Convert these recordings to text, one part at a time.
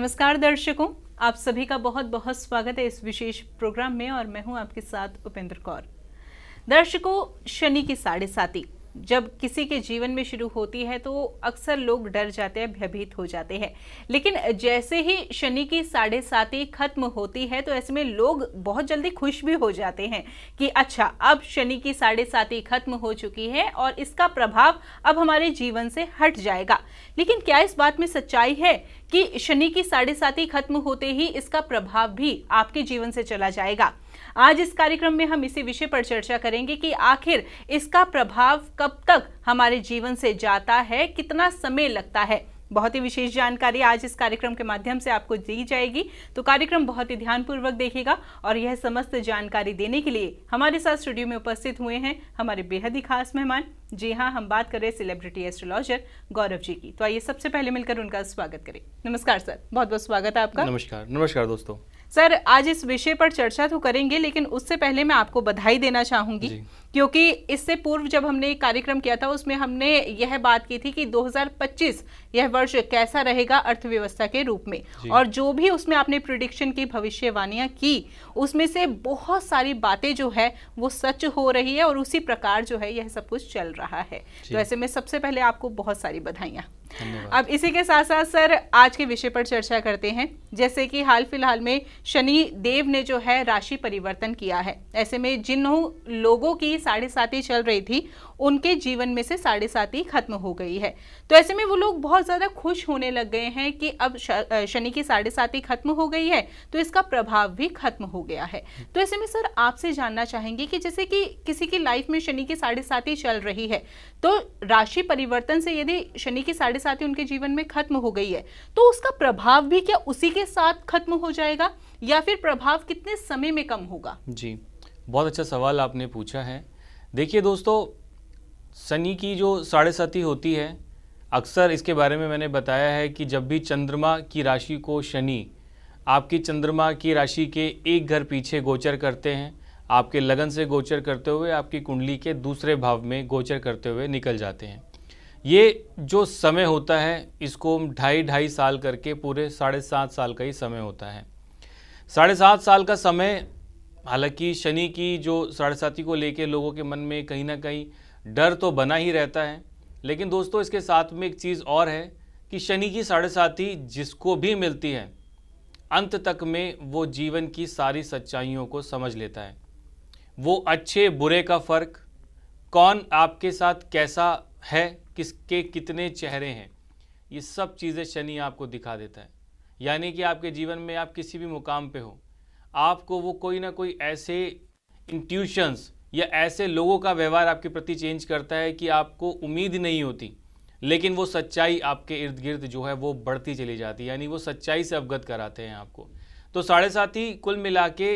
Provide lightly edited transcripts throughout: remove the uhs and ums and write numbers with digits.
नमस्कार दर्शकों, आप सभी का बहुत बहुत स्वागत है इस विशेष प्रोग्राम में और मैं हूं आपके साथ उपेंद्र कौर। दर्शकों, शनि की साढ़े साती जब किसी के जीवन में शुरू होती है तो अक्सर लोग डर जाते हैं, भयभीत हो जाते हैं। लेकिन जैसे ही शनि की साढ़े साती खत्म होती है तो ऐसे में लोग बहुत जल्दी खुश भी हो जाते हैं कि अच्छा, अब शनि की साढ़े साती खत्म हो चुकी है और इसका प्रभाव अब हमारे जीवन से हट जाएगा। लेकिन क्या इस बात में सच्चाई है कि शनि की साढ़े साती खत्म होते ही इसका प्रभाव भी आपके जीवन से चला जाएगा? आज इस कार्यक्रम में हम इसी विषय पर चर्चा करेंगे कि आखिर इसका प्रभाव कब तक हमारे जीवन से जाता है, कितना समय लगता है। बहुत ही विशेष जानकारी आज इस कार्यक्रम के माध्यम से आपको दी जाएगी, तो कार्यक्रम बहुत ही ध्यानपूर्वक देखिएगा। और यह समस्त जानकारी देने के लिए हमारे साथ स्टूडियो में उपस्थित हुए हैं हमारे बेहद ही खास मेहमान। जी हाँ, हम बात कर रहे हैं सेलिब्रिटी एस्ट्रोलॉजर गौरव जी की। तो आइए सबसे पहले मिलकर उनका स्वागत करें। नमस्कार सर, बहुत बहुत स्वागत है आपका। नमस्कार। नमस्कार दोस्तों। सर, आज इस विषय पर चर्चा तो करेंगे, लेकिन उससे पहले मैं आपको बधाई देना चाहूंगी, क्योंकि इससे पूर्व जब हमने कार्यक्रम किया था उसमें हमने यह बात की थी कि 2025 यह वर्ष कैसा रहेगा अर्थव्यवस्था के रूप में, और जो भी उसमें आपने प्रिडिक्शन की, भविष्यवाणियां की, उसमें से बहुत सारी बातें जो है वो सच हो रही है और उसी प्रकार जो है यह सब कुछ चल रहा है। तो ऐसे में सबसे पहले आपको बहुत सारी बधाइयां। अब इसी के साथ साथ सर, आज के विषय पर चर्चा करते हैं। जैसे कि हाल फिलहाल में शनि देव ने जो है राशि परिवर्तन किया है, ऐसे में जिन्हों लोगों की साढ़े साती चल रही थी उनके जीवन में से साढ़े साती खत्म हो गई है। तो ऐसे में वो लोग बहुत ज्यादा खुश होने लग गए हैं कि अब शनि की साढ़े साती खत्म हो गई है तो इसका प्रभाव भी खत्म हो गया है। तो ऐसे में सर, आपसे जानना चाहेंगे कि जैसे कि किसी की लाइफ में शनि की साढ़े साती चल रही है, तो राशि परिवर्तन से यदि शनि की साढ़े साती उनके जीवन में खत्म हो गई है तो उसका प्रभाव भी क्या उसी के साथ खत्म हो जाएगा, या फिर प्रभाव कितने समय में कम होगा? जी, बहुत अच्छा सवाल आपने पूछा है। देखिए दोस्तों, शनि की जो साढ़े साती होती है, अक्सर इसके बारे में मैंने बताया है कि जब भी चंद्रमा की राशि को शनि आपकी चंद्रमा की राशि के एक घर पीछे गोचर करते हैं, आपके लगन से गोचर करते हुए आपकी कुंडली के दूसरे भाव में गोचर करते हुए निकल जाते हैं। ये जो समय होता है इसको 2.5 साल करके पूरे 7.5 साल का ही समय होता है। 7.5 साल का समय, हालांकि शनि की जो साढ़े साती को लेके लोगों के मन में कहीं ना कहीं डर तो बना ही रहता है, लेकिन दोस्तों इसके साथ में एक चीज़ और है कि शनि की साढ़े साती जिसको भी मिलती है, अंत तक में वो जीवन की सारी सच्चाइयों को समझ लेता है। वो अच्छे बुरे का फ़र्क, कौन आपके साथ कैसा है, किसके कितने चेहरे हैं, ये सब चीज़ें शनि आपको दिखा देता है। यानी कि आपके जीवन में आप किसी भी मुकाम पे हो, आपको वो कोई ना कोई ऐसे इंट्यूशंस या ऐसे लोगों का व्यवहार आपके प्रति चेंज करता है कि आपको उम्मीद नहीं होती, लेकिन वो सच्चाई आपके इर्द गिर्द जो है वो बढ़ती चली जाती है, यानी वो सच्चाई से अवगत कराते हैं आपको। तो साढ़े साती कुल मिला के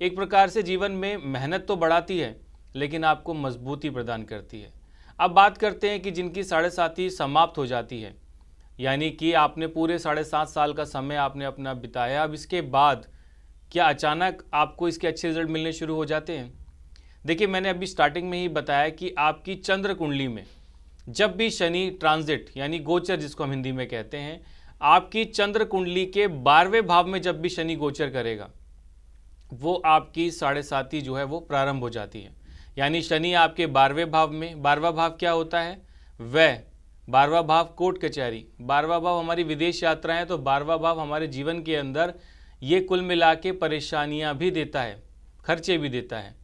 एक प्रकार से जीवन में मेहनत तो बढ़ाती है, लेकिन आपको मजबूती प्रदान करती है। अब बात करते हैं कि जिनकी साढ़े साती समाप्त हो जाती है, यानी कि आपने पूरे 7.5 साल का समय आपने अपना बिताया, अब इसके बाद क्या अचानक आपको इसके अच्छे रिजल्ट मिलने शुरू हो जाते हैं? देखिए, मैंने अभी स्टार्टिंग में ही बताया कि आपकी चंद्र कुंडली में जब भी शनि ट्रांजिट यानी गोचर जिसको हम हिंदी में कहते हैं, आपकी चंद्र कुंडली के 12वें भाव में जब भी शनि गोचर करेगा, वो आपकी साढ़े साती जो है वो प्रारंभ हो जाती है। यानी शनि आपके 12वें भाव में, 12वां भाव क्या होता है? व्यय। 12वां भाव कोर्ट कचहरी, 12वां भाव हमारी विदेश यात्रा है, तो 12वां भाव हमारे जीवन के अंदर ये कुल मिला के परेशानियाँ भी देता है, खर्चे भी देता है।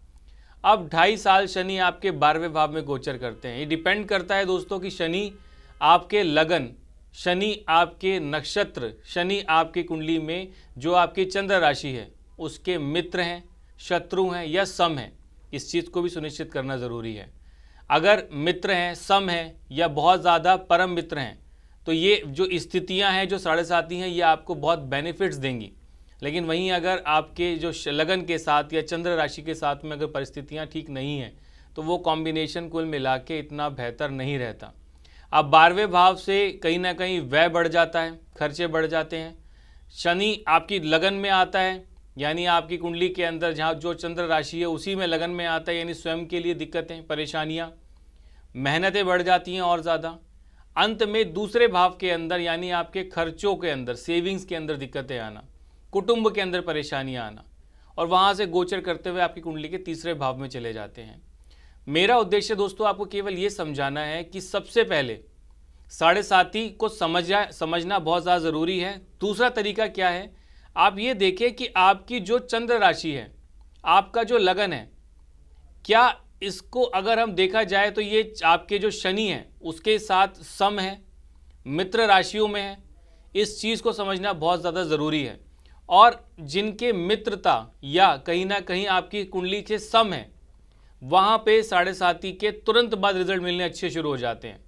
अब 2.5 साल शनि आपके 12वें भाव में गोचर करते हैं। ये डिपेंड करता है दोस्तों कि शनि आपके लगन, शनि आपके नक्षत्र, शनि आपकी कुंडली में जो आपकी चंद्र राशि है उसके मित्र हैं, शत्रु हैं या सम हैं। इस चीज़ को भी सुनिश्चित करना ज़रूरी है। अगर मित्र हैं, सम हैं या बहुत ज़्यादा परम मित्र हैं, तो ये जो स्थितियां हैं जो साढ़े साती हैं ये आपको बहुत बेनिफिट्स देंगी। लेकिन वहीं अगर आपके जो लगन के साथ या चंद्र राशि के साथ में अगर परिस्थितियां ठीक नहीं हैं, तो वो कॉम्बिनेशन कुल मिला के इतना बेहतर नहीं रहता। अब 12वें भाव से कहीं ना कहीं व्यय बढ़ जाता है, खर्चे बढ़ जाते हैं। शनि आपकी लगन में आता है, यानी आपकी कुंडली के अंदर जहाँ जो चंद्र राशि है उसी में लगन में आता है, यानी स्वयं के लिए दिक्कतें, परेशानियाँ, मेहनतें बढ़ जाती हैं और ज़्यादा। अंत में दूसरे भाव के अंदर यानी आपके खर्चों के अंदर, सेविंग्स के अंदर दिक्कतें आना, कुटुंब के अंदर परेशानियां आना, और वहां से गोचर करते हुए आपकी कुंडली के तीसरे भाव में चले जाते हैं। मेरा उद्देश्य दोस्तों आपको केवल ये समझाना है कि सबसे पहले साढ़े साथी को समझना बहुत ज़्यादा ज़रूरी है। दूसरा तरीका क्या है, आप ये देखें कि आपकी जो चंद्र राशि है, आपका जो लगन है, क्या इसको अगर हम देखा जाए तो ये आपके जो शनि है उसके साथ सम है, मित्र राशियों में है। इस चीज़ को समझना बहुत ज़्यादा ज़रूरी है। और जिनके मित्रता या कहीं ना कहीं आपकी कुंडली से सम है, वहाँ पे साढ़े साथी के तुरंत बाद रिजल्ट मिलने अच्छे शुरू हो जाते हैं।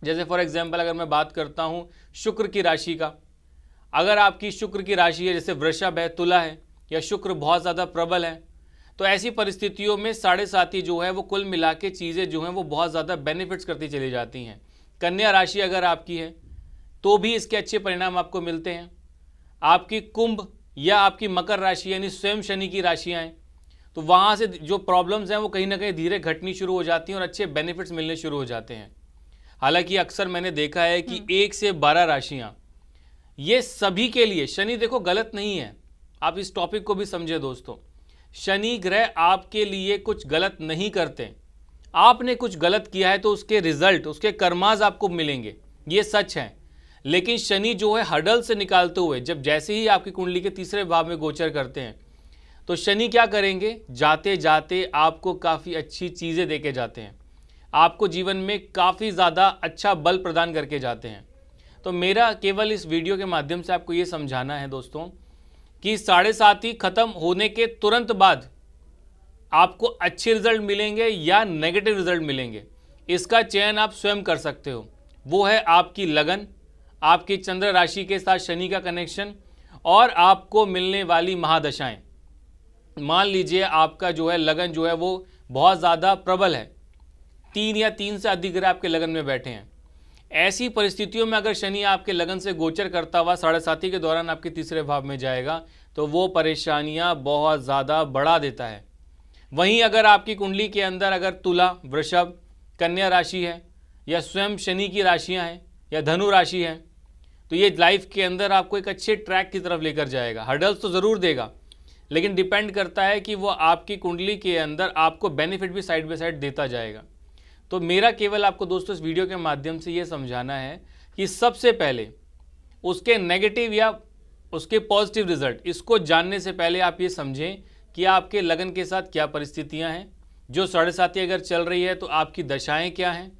जैसे फॉर एग्जांपल अगर मैं बात करता हूँ शुक्र की राशि का, अगर आपकी शुक्र की राशि है जैसे वृषभ है, तुला है, या शुक्र बहुत ज़्यादा प्रबल है, तो ऐसी परिस्थितियों में साढ़े साथी जो है वो कुल मिला के चीज़ें जो हैं वो बहुत ज़्यादा बेनिफिट्स करती चली जाती हैं। कन्या राशि अगर आपकी है तो भी इसके अच्छे परिणाम आपको मिलते हैं। आपकी कुंभ या आपकी मकर राशि यानी स्वयं शनि की राशियाँ हैं, तो वहाँ से जो प्रॉब्लम्स हैं वो कहीं ना कहीं धीरे घटनी शुरू हो जाती हैं और अच्छे बेनिफिट्स मिलने शुरू हो जाते हैं। हालांकि अक्सर मैंने देखा है कि 1 से 12 राशियाँ, ये सभी के लिए शनि देखो गलत नहीं है। आप इस टॉपिक को भी समझे दोस्तों, शनि ग्रह आपके लिए कुछ गलत नहीं करते। आपने कुछ गलत किया है तो उसके रिजल्ट, उसके कर्माज आपको मिलेंगे, ये सच है। लेकिन शनि जो है हर्डल से निकालते हुए जब जैसे ही आपकी कुंडली के तीसरे भाव में गोचर करते हैं, तो शनि क्या करेंगे, जाते जाते आपको काफ़ी अच्छी चीज़ें देके जाते हैं, आपको जीवन में काफ़ी ज़्यादा अच्छा बल प्रदान करके जाते हैं। तो मेरा केवल इस वीडियो के माध्यम से आपको ये समझाना है दोस्तों कि साढ़े साथी खत्म होने के तुरंत बाद आपको अच्छे रिजल्ट मिलेंगे या नेगेटिव रिजल्ट मिलेंगे, इसका चयन आप स्वयं कर सकते हो। वो है आपकी लगन, आपकी चंद्र राशि के साथ शनि का कनेक्शन, और आपको मिलने वाली महादशाएं। मान लीजिए आपका जो है लगन जो है वो बहुत ज़्यादा प्रबल है, 3 या 3 से अधिक ग्रह आपके लगन में बैठे हैं। ऐसी परिस्थितियों में अगर शनि आपके लगन से गोचर करता हुआ साढ़े साथी के दौरान आपके तीसरे भाव में जाएगा तो वो परेशानियां बहुत ज़्यादा बढ़ा देता है। वहीं अगर आपकी कुंडली के अंदर अगर तुला, वृषभ, कन्या राशि है, या स्वयं शनि की राशियां हैं, या धनु राशि है, तो ये लाइफ के अंदर आपको एक अच्छे ट्रैक की तरफ लेकर जाएगा। हर्डल्स तो ज़रूर देगा, लेकिन डिपेंड करता है कि वो आपकी कुंडली के अंदर आपको बेनिफिट भी साइड बाय साइड देता जाएगा। तो मेरा केवल आपको दोस्तों इस वीडियो के माध्यम से ये समझाना है कि सबसे पहले उसके नेगेटिव या उसके पॉजिटिव रिजल्ट, इसको जानने से पहले आप ये समझें कि आपके लगन के साथ क्या परिस्थितियां हैं, जो साढ़े साथी अगर चल रही है तो आपकी दशाएं क्या हैं,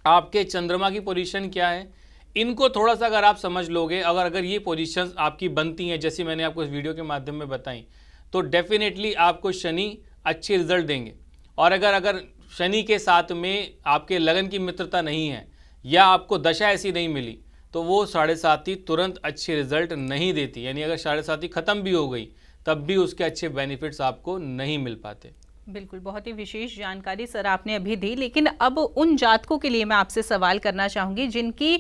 आपके चंद्रमा की पोजीशन क्या है। इनको थोड़ा सा अगर आप समझ लोगे, अगर ये पोजीशंस आपकी बनती हैं जैसे मैंने आपको इस वीडियो के माध्यम में बताई, तो डेफिनेटली आपको शनि अच्छे रिजल्ट देंगे। और अगर शनि के साथ में आपके लगन की मित्रता नहीं है या आपको दशा ऐसी नहीं मिली, तो वो साढ़े साथी तुरंत अच्छे रिजल्ट नहीं देती। यानी अगर साढ़े साथी खत्म भी हो गई तब भी उसके अच्छे बेनिफिट्स आपको नहीं मिल पाते। बिल्कुल, बहुत ही विशेष जानकारी सर आपने अभी दी। लेकिन अब उन जातकों के लिए मैं आपसे सवाल करना चाहूंगी जिनकी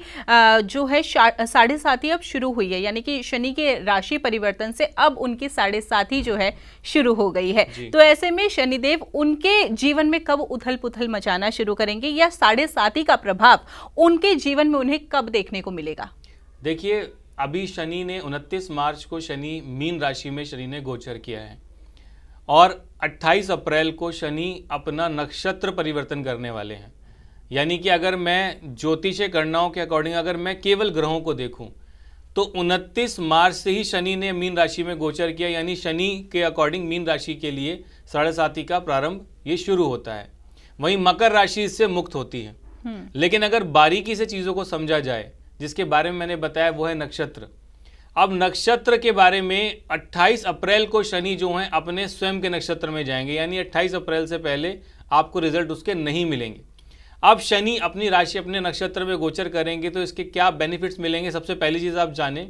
जो है साढ़े साथी अब शुरू हुई है, यानी कि शनि के राशि परिवर्तन से अब उनकी साढ़े साथी जो है शुरू हो गई है। तो ऐसे में शनिदेव उनके जीवन में कब उथल पुथल मचाना शुरू करेंगे, या साढ़े साथी का प्रभाव उनके जीवन में उन्हें कब देखने को मिलेगा? देखिए, अभी शनि ने 29 मार्च को शनि मीन राशि में शनि ने गोचर किया है, और 28 अप्रैल को शनि अपना नक्षत्र परिवर्तन करने वाले हैं। यानी कि अगर मैं ज्योतिषीय गणनाओं के अकॉर्डिंग अगर मैं केवल ग्रहों को देखूं तो 29 मार्च से ही शनि ने मीन राशि में गोचर किया। यानी शनि के अकॉर्डिंग मीन राशि के लिए साढ़े साथी का प्रारंभ ये शुरू होता है। वहीं मकर राशि इससे मुक्त होती है। लेकिन अगर बारीकी से चीज़ों को समझा जाए, जिसके बारे में मैंने बताया वो है नक्षत्र। अब नक्षत्र के बारे में 28 अप्रैल को शनि जो हैं अपने स्वयं के नक्षत्र में जाएंगे, यानी 28 अप्रैल से पहले आपको रिजल्ट उसके नहीं मिलेंगे। अब शनि अपनी राशि अपने नक्षत्र में गोचर करेंगे तो इसके क्या बेनिफिट्स मिलेंगे, सबसे पहली चीज़ आप जानें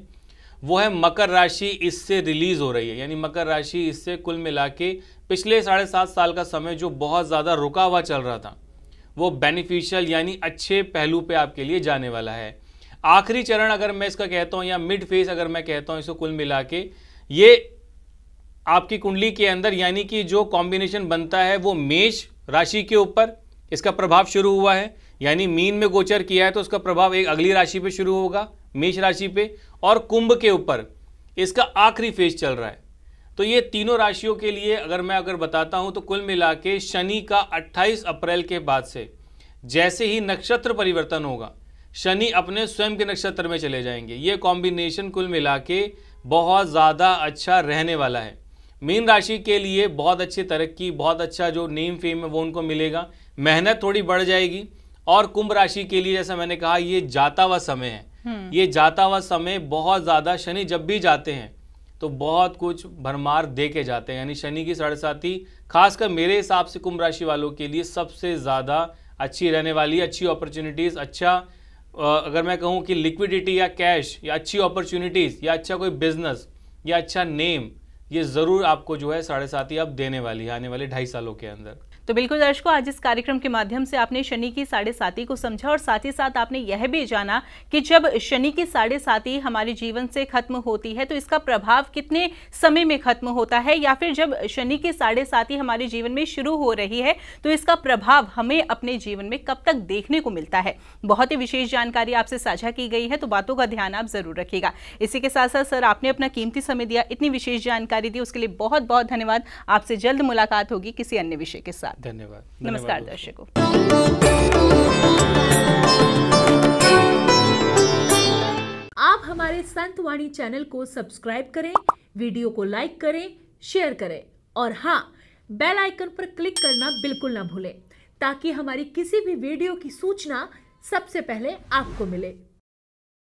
वो है मकर राशि इससे रिलीज हो रही है। यानी मकर राशि इससे कुल मिला के पिछले 7.5 साल का समय जो बहुत ज़्यादा रुका हुआ चल रहा था वो बेनिफिशियल यानी अच्छे पहलू पे आपके लिए जाने वाला है। आखिरी चरण अगर मैं इसका कहता हूँ या मिड फेज अगर मैं कहता हूँ, इसको कुल मिला के ये आपकी कुंडली के अंदर यानी कि जो कॉम्बिनेशन बनता है वो मेष राशि के ऊपर इसका प्रभाव शुरू हुआ है। यानी मीन में गोचर किया है तो उसका प्रभाव एक अगली राशि पे शुरू होगा, मेष राशि पे, और कुंभ के ऊपर इसका आखिरी फेज चल रहा है। तो ये तीनों राशियों के लिए अगर बताता हूं तो कुल मिला के शनि का 28 अप्रैल के बाद से जैसे ही नक्षत्र परिवर्तन होगा, शनि अपने स्वयं के नक्षत्र में चले जाएंगे। ये कॉम्बिनेशन कुल मिला के बहुत ज़्यादा अच्छा रहने वाला है। मीन राशि के लिए बहुत अच्छी तरक्की, बहुत अच्छा जो नेम फेम है वो उनको मिलेगा, मेहनत थोड़ी बढ़ जाएगी। और कुंभ राशि के लिए जैसा मैंने कहा, ये जाता हुआ समय है। ये जाता हुआ समय बहुत ज़्यादा, शनि जब भी जाते हैं तो बहुत कुछ भरमार दे के जाते हैं। यानी शनि की 7.5 खासकर मेरे हिसाब से कुंभ राशि वालों के लिए सबसे ज़्यादा अच्छी रहने वाली है। अच्छी अपॉर्चुनिटीज़, अच्छा अगर मैं कहूँ कि लिक्विडिटी या कैश या अच्छी अपॉर्चुनिटीज़ या अच्छा कोई बिजनेस या अच्छा नेम, ये ज़रूर आपको जो है 7.5 अब देने वाली है आने वाले 2.5 सालों के अंदर। तो बिल्कुल दर्शकों, आज इस कार्यक्रम के माध्यम से आपने शनि की 7.5 को समझा और साथ ही साथ आपने यह भी जाना कि जब शनि की 7.5 हमारे जीवन से खत्म होती है तो इसका प्रभाव कितने समय में खत्म होता है, या फिर जब शनि की 7.5 हमारे जीवन में शुरू हो रही है तो इसका प्रभाव हमें अपने जीवन में कब तक देखने को मिलता है। बहुत ही विशेष जानकारी आपसे साझा की गई है, तो बातों का ध्यान आप जरूर रखिएगा। इसी के साथ साथ सर, आपने अपना कीमती समय दिया, इतनी विशेष जानकारी दी, उसके लिए बहुत बहुत धन्यवाद। आपसे जल्द मुलाकात होगी किसी अन्य विषय के साथ। धन्यवाद। नमस्कार दर्शकों। आप हमारे संतवाणी चैनल को सब्सक्राइब करें, वीडियो को लाइक करें, शेयर करें और हाँ, बेल आइकन पर क्लिक करना बिल्कुल ना भूलें ताकि हमारी किसी भी वीडियो की सूचना सबसे पहले आपको मिले।